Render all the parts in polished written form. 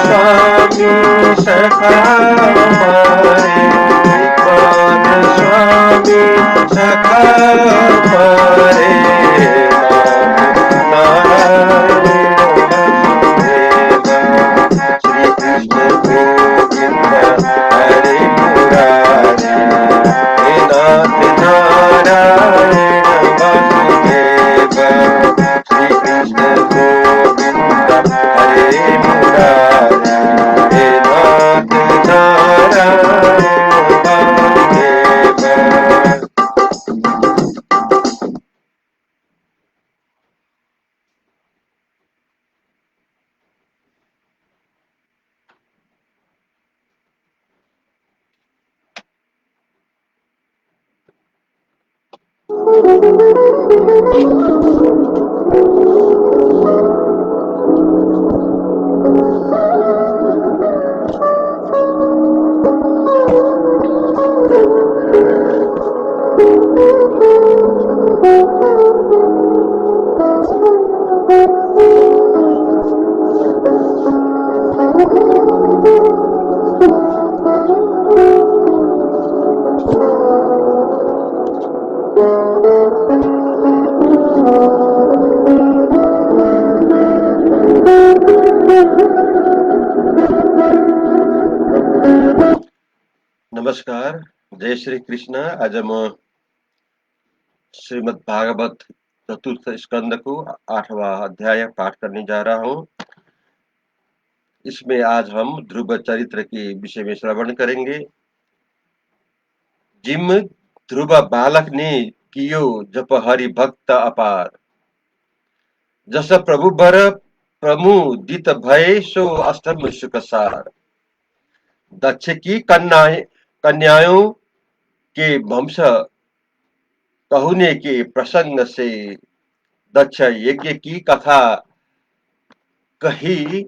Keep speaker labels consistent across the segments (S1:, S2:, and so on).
S1: स्वामी सखा हमारे, पाद स्वामी सखा हमारे, नारायण वासुदेवा, श्री कृष्ण गोविंद हरे मुरारी, हे नाथ नारायण वासुदेवा, श्री कृष्ण गोविंद हरे मुरारी, हे नाथ नारायण वासुदेवा। नमस्कार, जय श्री कृष्ण। आज हम श्रीमद् भागवत चतुर्थ स्कंद को 8वां अध्याय पाठ करने जा रहा हूँ। इसमें आज हम ध्रुव चरित्र के विषय में श्रवण करेंगे। जिम ध्रुव बालक ने कियो जप हरि भक्त अपार, जस प्रभु भर प्रमुदित भय सो अष्टम सुख सार। दक्ष की कन्याओं के वंश कहने के प्रसंग से दक्ष यज्ञ की कथा कही,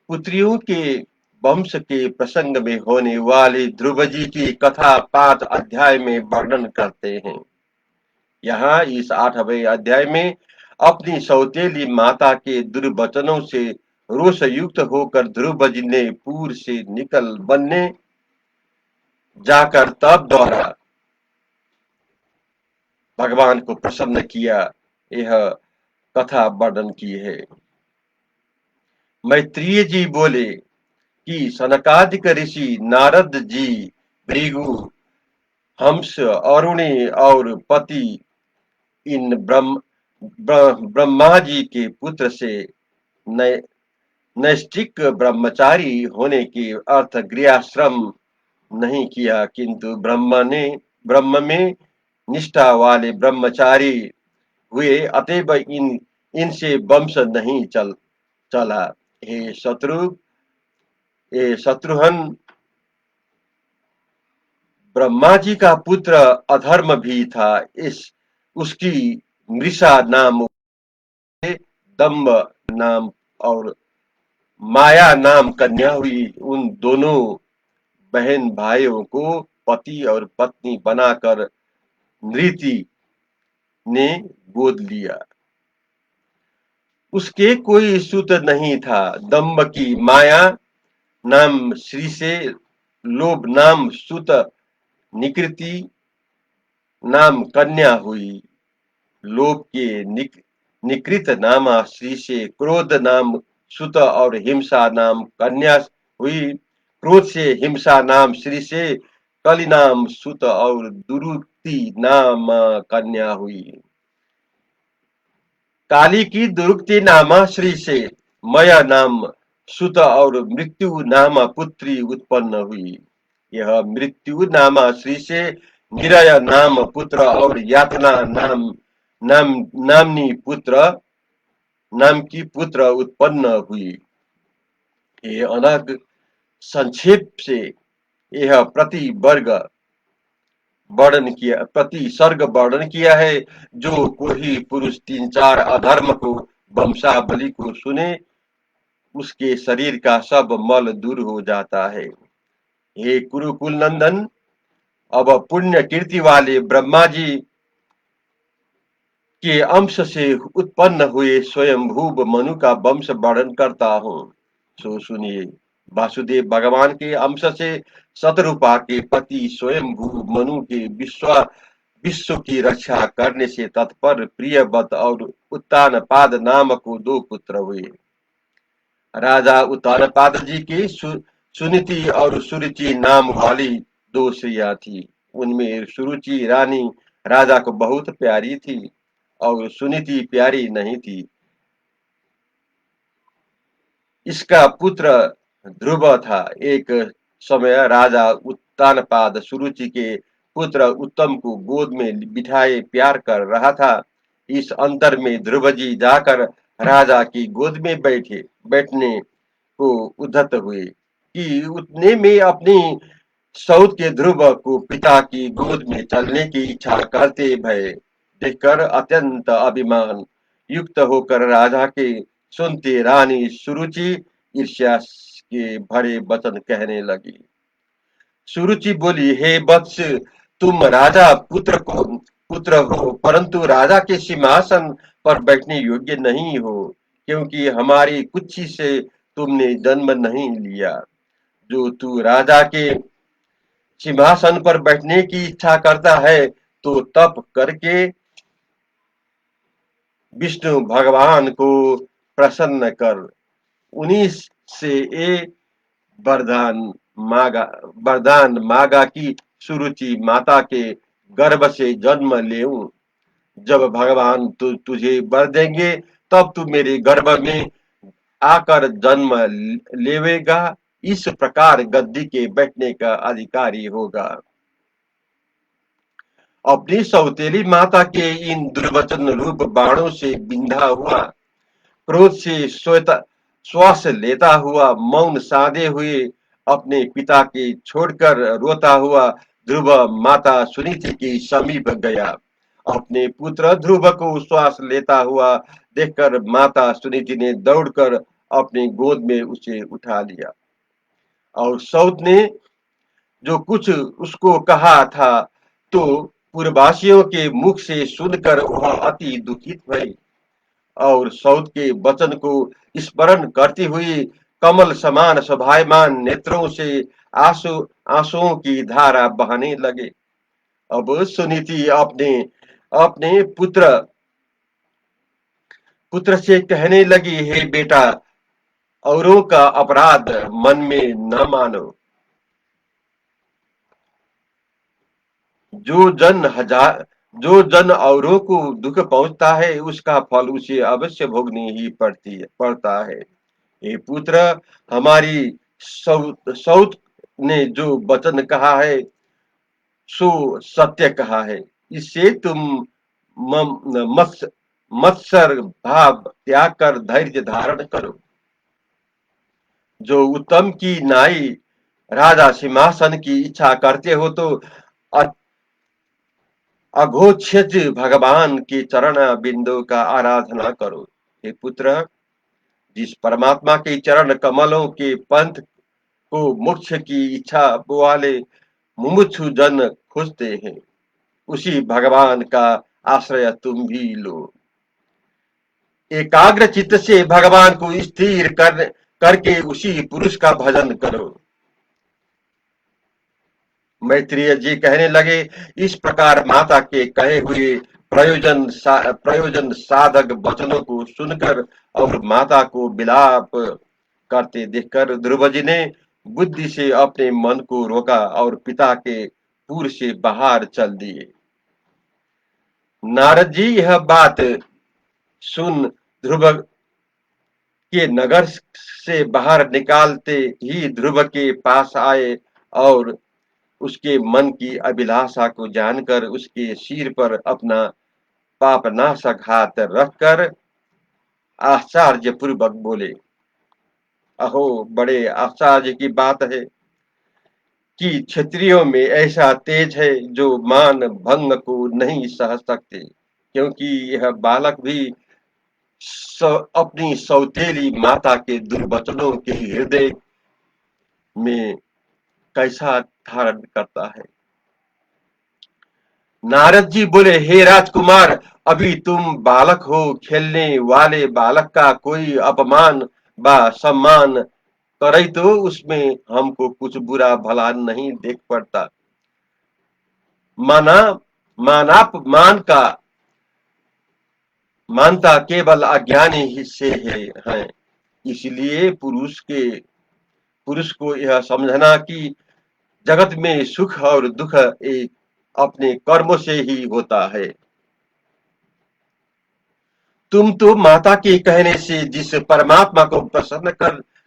S1: पुत्रियों के वंश के प्रसंग में होने वाली ध्रुव जी की कथा 5 अध्याय में वर्णन करते हैं। यहाँ इस 8वें अध्याय में अपनी सौतेली माता के दुर्वचनों से रोष युक्त होकर ध्रुव जी ने पूर से निकल बनने जाकर तप द्वारा भगवान को प्रसन्न किया, यह कथा वर्णन की है। मैत्रेय जी बोले कि सनकादिक ऋषि नारद जी, भृगु, हंस, अरुणी और पति इन ब्रह्मा जी के पुत्र से नैष्ठिक ब्रह्मचारी होने के अर्थ गृहश्रम नहीं किया, किंतु ब्रह्म में निष्ठा वाले ब्रह्मचारी हुए, अतएव इनसे वंश नहीं चला। हे शत्रुघ्न, ब्रह्मा जी का पुत्र अधर्म भी था। उसकी मृषा नाम, दम्ब नाम और माया नाम कन्या हुई। उन दोनों बहन भाइयों को पति और पत्नी बनाकर नृति ने गोद लिया। उसके कोई सुत नहीं था। दम्ब की माया नाम श्री से, लोभ नाम सुत, निकृति नाम कन्या हुई। लोभ के निकृत नाम श्री से क्रोध नाम सुत और हिंसा नाम कन्या हुई। क्रोध से हिंसा नाम श्री से कलि नाम सुत और दुरुक्ति नाम कन्या हुई। काली की दुरुक्ति नाम श्री से मया नाम सुत और मृत्यु नाम पुत्री उत्पन्न हुई। यह मृत्यु नाम श्री से निरय नाम पुत्र और यातना नाम की पुत्र उत्पन्न हुई। ये अनग संक्षेप से यह प्रति सर्ग वर्णन किया है। जो कोई पुरुष 3-4 अधर्म को वंशावली को सुने, उसके शरीर का सब मल दूर हो जाता है। हे कुरुकुल नंदन, अब पुण्य कीर्ति वाले ब्रह्मा जी के अंश से उत्पन्न हुए स्वयंभू मनु का वंश वर्णन करता हूँ, सो सुनिए। वासुदेव भगवान के अंश से शतरूपा के पति स्वयंभू मनु के विश्व की रक्षा करने से तत्पर प्रियव्रत और उत्तानपाद नामक दो पुत्र हुए। राजा उत्तानपाद जी की सुनीति और सुरुचि नाम वाली दो स्त्रियां थी। उनमें सुरुचि रानी राजा को बहुत प्यारी थी और सुनीति प्यारी नहीं थी। इसका पुत्र ध्रुव था। एक समय राजा उत्तानपाद सुरुचि के पुत्र उत्तम को गोद में बिठाए प्यार कर रहा था। इस अंतर में ध्रुव जी जाकर राजा की गोद में बैठने को उद्धत हुए कि उतने में अपनी सौत के ध्रुव को पिता की गोद में चलने की इच्छा करते भय देखकर अत्यंत अभिमान युक्त होकर राजा के सुनते रानी सुरुचि ईर्ष्या के भरे वचन कहने लगी। सुरुचि बोली, हे वत्स, तुम राजा पुत्र हो, परंतु राजा के सिंहासन पर बैठने योग्य नहीं हो, क्योंकि हमारी कुक्षी से तुमने जन्म नहीं लिया। जो तू राजा के सिंहासन पर बैठने की इच्छा करता है तो तप करके विष्णु भगवान को प्रसन्न कर उन्हीं से ये वरदान मांगा कि सुरुचि माता के गर्भ से जन्म लेऊं। जब भगवान तुझे वर देंगे तब तू मेरे गर्भ में आकर जन्म लेवेगा। इस प्रकार गद्दी के बैठने का अधिकारी होगा। अपनी सौतेली माता के इन दुर्वचन रूप बाणों से बिंधा हुआ, क्रोध से श्वास लेता हुआ, मौन साधे हुए अपने पिता के छोड़कर रोता हुआ ध्रुव माता सुनीति के समीप गया। अपने पुत्र ध्रुव को श्वास लेता हुआ देखकर माता सुनीति ने दौड़कर अपनी गोद में उसे उठा लिया और सौत ने जो कुछ उसको कहा था तो पूर्ववासियों के मुख से सुनकर वह अति दुखित भई और सौत के वचन को स्मरण करती हुई कमल समान शोभायमान नेत्रों से आंसुओं की धारा बहने लगे। अब सुनीति अपने अपने पुत्र से कहने लगी, हे बेटा, औरों का अपराध मन में न मानो। जो जन औरों को दुख पहुंचता है उसका फल उसे अवश्य भोगनी ही पड़ता है। हे पुत्र, हमारी सौत ने जो वचन कहा है सो सत्य कहा है। इससे तुम मत्सर भाव त्याग कर धैर्य धारण करो। जो उत्तम की नाई राजा सिंहासन की इच्छा करते हो तो अघोषित भगवान के चरण बिंदु का आराधना करो। हे पुत्र, जिस परमात्मा के चरण कमलों के पंथ को मोक्ष की इच्छा वाले मुमुक्षु जन खोजते हैं, उसी भगवान का आश्रय तुम भी लो। एकाग्र चित्त से भगवान को स्थिर करके उसी पुरुष का भजन करो। मैत्रेय जी कहने लगे, इस प्रकार माता के कहे हुए प्रयोजन साधक वचनों को सुनकर और माता को विलाप करते देखकर ध्रुव जी ने बुद्धि से अपने मन को रोका और पिता के पुर से बाहर चल दिए। नारद जी यह बात सुन ध्रुव के नगर से बाहर निकालते ही ध्रुव के पास आए और उसके मन की अभिलाषा को जानकर उसके सिर पर अपना पापनाशक हाथ रखकर आश्चर्य पूर्वक बोले, अहो, बड़े आश्चर्य की बात है कि क्षत्रियों में ऐसा तेज है जो मान भंग को नहीं सह सकते, क्योंकि यह बालक भी अपनी सौतेली माता के दुर्वचनों के हृदय में कैसा धारण करता है। नारद जी बोले, हे राजकुमार, अभी तुम बालक हो। खेलने वाले बालक का कोई अपमान व सम्मान करे तो उसमें हमको कुछ बुरा भला नहीं देख पड़ता। माना मानापमान का मानता केवल अज्ञानी ही से है। इसलिए पुरुष को यह समझना कि जगत में सुख और दुख एक अपने कर्मों से ही होता है। तुम तो माता के कहने से जिस परमात्मा को प्रसन्न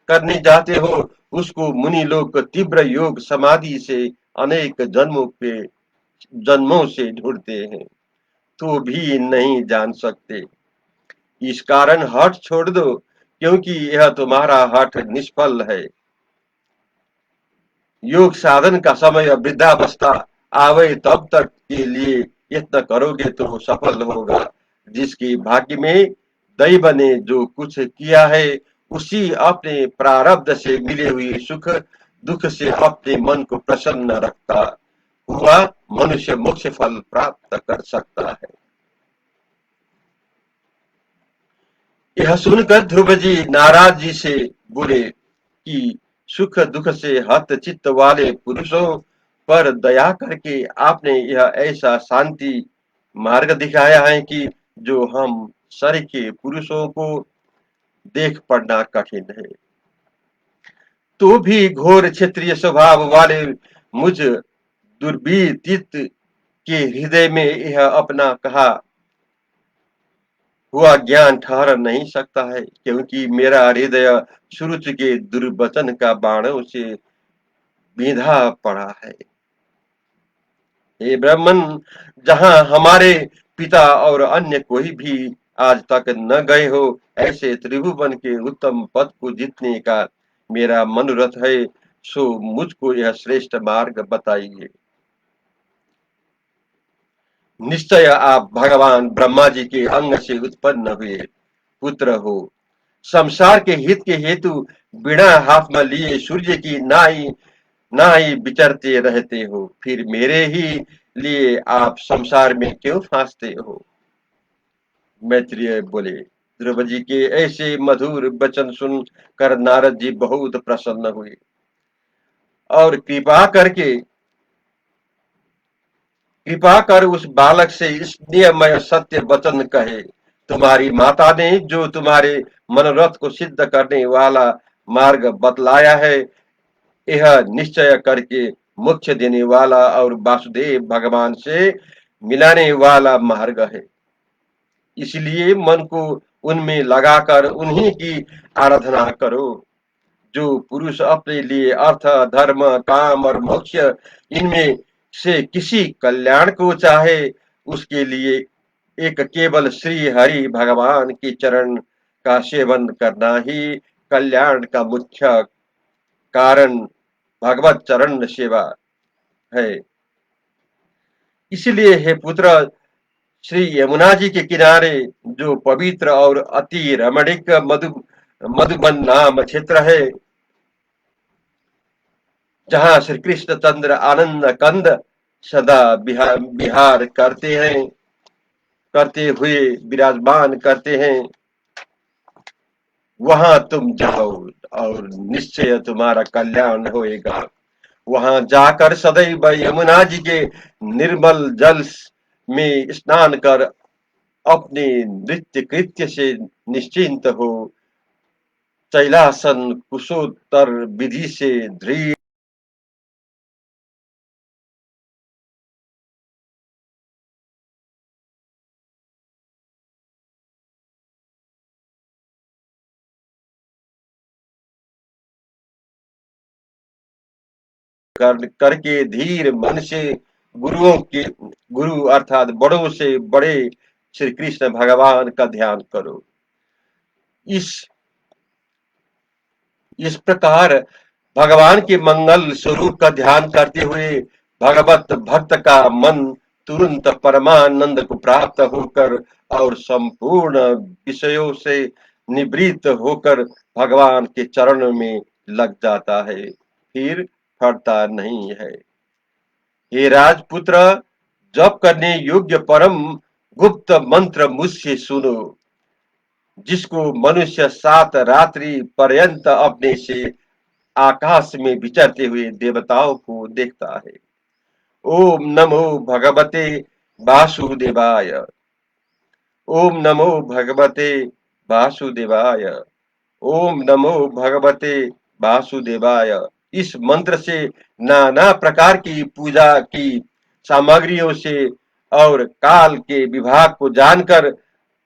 S1: करने जाते हो, उसको मुनि लोग तीव्र योग समाधि से अनेक जन्मों से ढूंढते हैं, तो भी नहीं जान सकते। इस कारण हठ छोड़ दो, क्योंकि यह तुम्हारा हठ निष्फल है। योग साधन का समय वृद्धावस्था आवे तब तक के लिए यत्न करोगे तो सफल होगा। जिसके भाग्य में दैव ने जो कुछ किया है, उसी अपने प्रारब्ध से मिले हुए सुख दुख से अपने मन को प्रसन्न रखता हुआ मनुष्य मोक्ष फल प्राप्त कर सकता है। यह सुनकर ध्रुव जी नाराज जी से बोले कि सुख दुख से हत चित्त वाले पुरुषों पर दया करके आपने यह ऐसा शांति मार्ग दिखाया है कि जो हम सर के पुरुषों को देख पड़ना कठिन है। तो भी घोर क्षेत्रीय स्वभाव वाले मुझ दुर्बीतित के हृदय में यह अपना कहा हुआ ज्ञान ठहर नहीं सकता है, क्योंकि मेरा हृदय सुरुचि के दुर्वचन का बाणों से बींधा पड़ा है। हे ब्राह्मण, जहां हमारे पिता और अन्य कोई भी आज तक न गए हो, ऐसे त्रिभुवन के उत्तम पद को जीतने का मेरा मनोरथ है, सो मुझको यह श्रेष्ठ मार्ग बताइए। निश्चय आप भगवान ब्रह्मा जी के अंग से उत्पन्न हुए पुत्र हो। संसार के हित के हेतु बिना हाथ में लिए सूर्य की नाई विचरते रहते हो, फिर मेरे ही लिए आप संसार में क्यों फांसते हो। मैत्रेय बोले। ध्रुव जी के ऐसे मधुर वचन सुनकर नारद जी बहुत प्रसन्न हुए और कृपा कर उस बालक से स्नेहमय सत्य वचन कहे। तुम्हारी माता ने जो तुम्हारे मनोरथ को सिद्ध करने वाला मार्ग बतलाया है, यह निश्चय करके मोक्ष देने वाला और वासुदेव भगवान से मिलाने वाला मार्ग है। इसलिए मन को उनमें लगाकर उन्हीं की आराधना करो। जो पुरुष अपने लिए अर्थ धर्म काम और मोक्ष इनमें से किसी कल्याण को चाहे, उसके लिए एक केवल श्री हरि भगवान के चरण का सेवन करना ही कल्याण का मुख्य कारण भगवत चरण सेवा है। इसलिए हे पुत्र, श्री यमुना जी के किनारे जो पवित्र और अति रमणीक मधुबन नाम क्षेत्र है, जहाँ श्री कृष्ण चंद्र आनंद कंद सदा विहार करते हुए विराजमान करते हैं, वहां तुम जाओ और निश्चय तुम्हारा कल्याण होएगा। वहां जाकर सदैव यमुना जी के निर्मल जल में स्नान कर अपने नित्य कृत्य से निश्चिंत हो। कैलासन कुशोत्तर विधि से दृढ़ करके धीर मन से गुरु अर्थात बड़ों से बड़े श्री कृष्ण भगवान का ध्यान करो। इस इस प्रकार भगवान के मंगल स्वरूप का ध्यान करते हुए भगवत भक्त का मन तुरंत परमानंद को प्राप्त होकर और संपूर्ण विषयों से निवृत्त होकर भगवान के चरणों में लग जाता है, फिर फटता नहीं है। हे राजपुत्र, जप करने योग्य परम गुप्त मंत्र मुझसे सुनो, जिसको मनुष्य 7 रात्रि पर्यंत अपने से आकाश में विचरते हुए देवताओं को देखता है। ओम नमो भगवते वासुदेवाय। ओम नमो भगवते वासुदेवाय। ओम नमो भगवते वासुदेवाय। इस मंत्र से नाना प्रकार की पूजा की सामग्रियों से और काल के विभाग को जानकर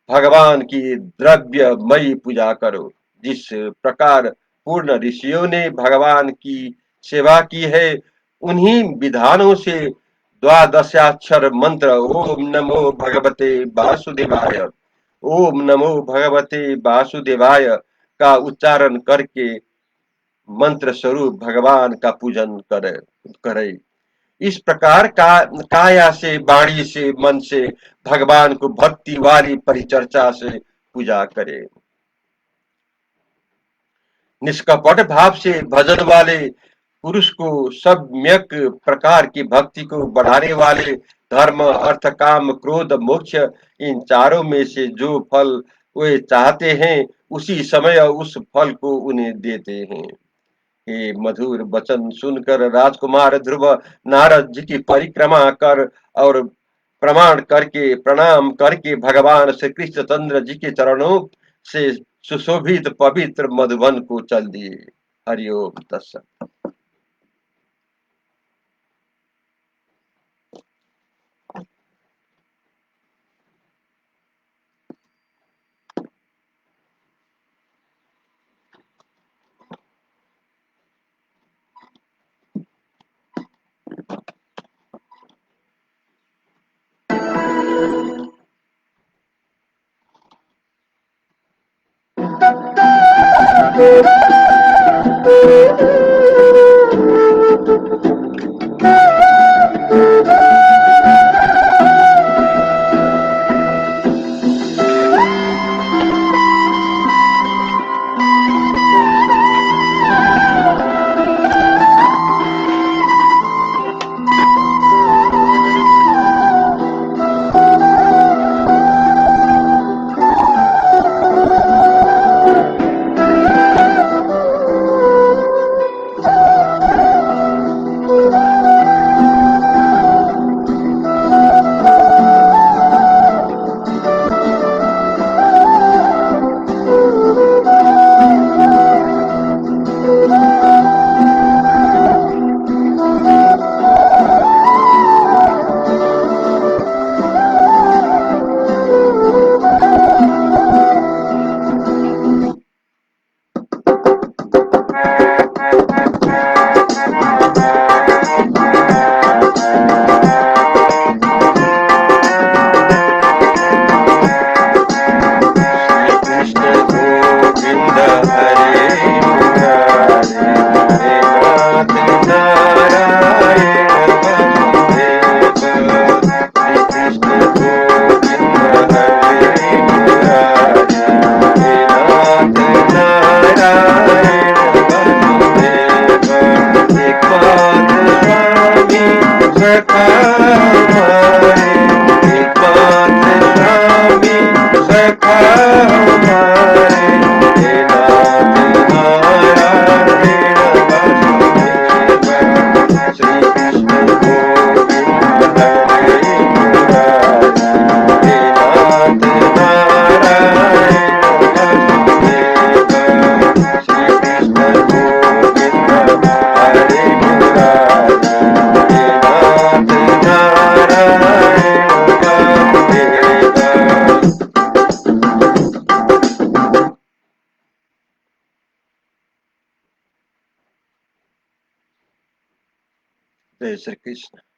S1: भगवान की द्रव्यमयी पूजा करो। जिस प्रकार पूर्ण ऋषियों ने भगवान की सेवा की है, उन्हीं विधानों से द्वादशाक्षर मंत्र ओम नमो भगवते वासुदेवाय, ओम नमो भगवते वासुदेवाय का उच्चारण करके मंत्र स्वरूप भगवान का पूजन करे। इस प्रकार काया से, वाणी से, मन से भगवान को भक्ति वाली परिचर्चा से पूजा करे। निष्कपट भाव से भजन वाले पुरुष को सम्यक प्रकार की भक्ति को बढ़ाने वाले धर्म, अर्थ, काम, क्रोध, मोक्ष, इन चारों में से जो फल वे चाहते हैं, उसी समय उस फल को उन्हें देते हैं। ये मधुर वचन सुनकर राजकुमार ध्रुव नारद जी की परिक्रमा कर और प्रणाम करके भगवान श्री कृष्णचंद्र जी के चरणों से सुशोभित पवित्र मधुबन को चल दिए। हरिओम तत्सत। जय श्री कृष्ण।